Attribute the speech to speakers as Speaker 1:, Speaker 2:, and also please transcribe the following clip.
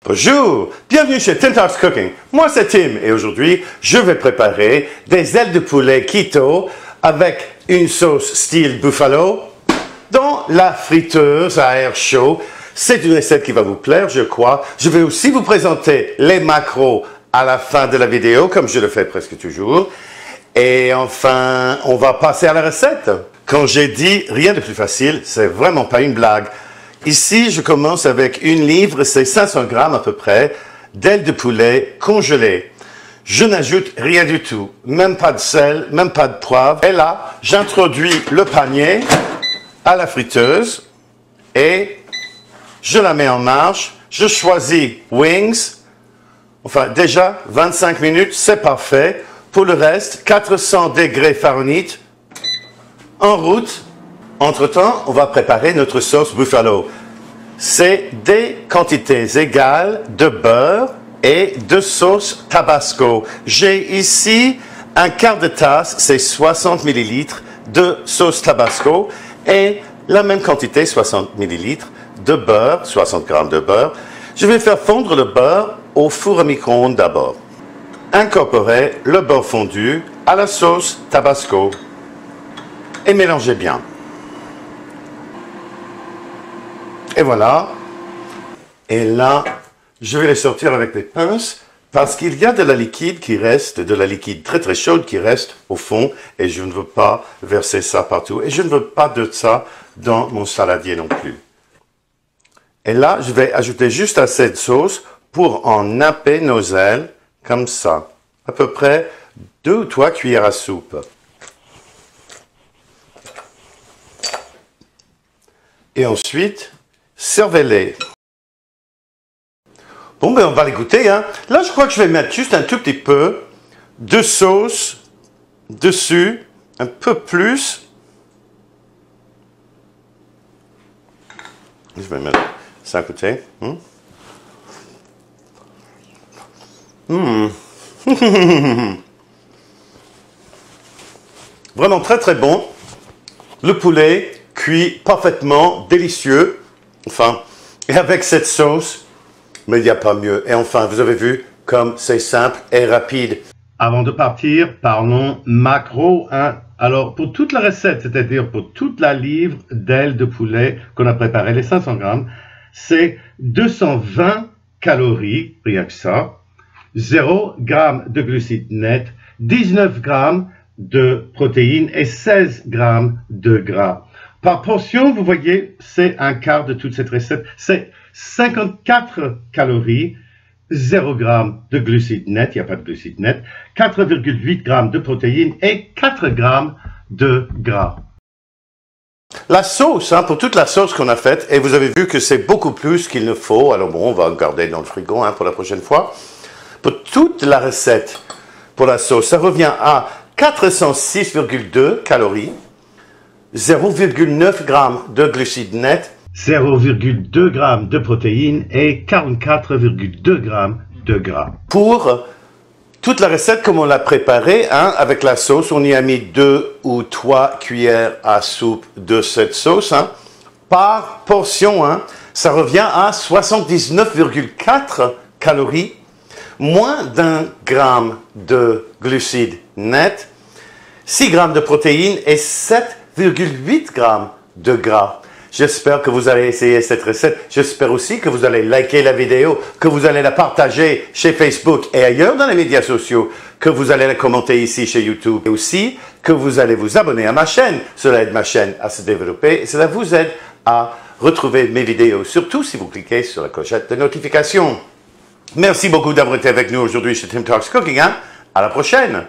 Speaker 1: Bonjour, bienvenue chez Tim Talks Cooking. Moi c'est Tim et aujourd'hui je vais préparer des ailes de poulet keto avec une sauce style buffalo dans la friteuse à air chaud. C'est une recette qui va vous plaire, je crois. Je vais aussi vous présenter les macros à la fin de la vidéo, comme je le fais presque toujours. Et enfin, on va passer à la recette. Quand j'ai dit rien de plus facile, c'est vraiment pas une blague. Ici, je commence avec 1 livre, c'est 500 grammes à peu près, d'ailes de poulet congelées. Je n'ajoute rien du tout, même pas de sel, même pas de poivre. Et là, j'introduis le panier à la friteuse et je la mets en marche. Je choisis Wings. Enfin, déjà, 25 minutes, c'est parfait. Pour le reste, 400 degrés Fahrenheit, en route. Entre-temps, on va préparer notre sauce buffalo. C'est des quantités égales de beurre et de sauce tabasco. J'ai ici un quart de tasse, c'est 60 ml de sauce tabasco et la même quantité, 60 ml de beurre, 60 g de beurre. Je vais faire fondre le beurre au four à micro-ondes d'abord. Incorporez le beurre fondu à la sauce tabasco et mélangez bien. Et voilà. Et là, je vais les sortir avec des pinces parce qu'il y a de la liquide qui reste, de la liquide très très chaude qui reste au fond et je ne veux pas verser ça partout et je ne veux pas de ça dans mon saladier non plus. Et là, je vais ajouter juste assez de sauce pour en napper nos ailes comme ça. À peu près 2 ou 3 cuillères à soupe. Et ensuite, servez-les. Bon, ben on va les goûter, hein. Là, je crois que je vais mettre juste un tout petit peu de sauce dessus, un peu plus. Je vais mettre ça à côté. Vraiment très très bon. Le poulet cuit parfaitement, délicieux. Enfin, et avec cette sauce, mais il n'y a pas mieux. Et enfin, vous avez vu comme c'est simple et rapide. Avant de partir, parlons macro. Alors, pour toute la recette, c'est-à-dire pour toute la livre d'ailes de poulet qu'on a préparé, les 500 grammes, c'est 220 calories, rien que ça, 0 g de glucides nets, 19 g de protéines et 16 g de gras. Par portion, vous voyez, c'est un quart de toute cette recette. C'est 54 calories, 0 g de glucides nets, il n'y a pas de glucides nets, 4,8 g de protéines et 4 g de gras. La sauce, pour toute la sauce qu'on a faite, et vous avez vu que c'est beaucoup plus qu'il ne faut, alors bon, on va garder dans le frigo pour la prochaine fois. Pour toute la recette, pour la sauce, ça revient à 406,2 calories, 0,9 g de glucides nets, 0,2 g de protéines et 44,2 g de gras. Pour toute la recette comme on l'a préparée, avec la sauce, on y a mis 2 ou 3 cuillères à soupe de cette sauce. Par portion, ça revient à 79,4 calories, moins d'1 g de glucides nets, 6 g de protéines et 7,8 g de gras. J'espère que vous allez essayer cette recette. J'espère aussi que vous allez liker la vidéo, que vous allez la partager chez Facebook et ailleurs dans les médias sociaux, que vous allez la commenter ici chez YouTube et aussi que vous allez vous abonner à ma chaîne. Cela aide ma chaîne à se développer et cela vous aide à retrouver mes vidéos, surtout si vous cliquez sur la clochette de notification. Merci beaucoup d'avoir été avec nous aujourd'hui chez Tim Talks Cooking. À la prochaine!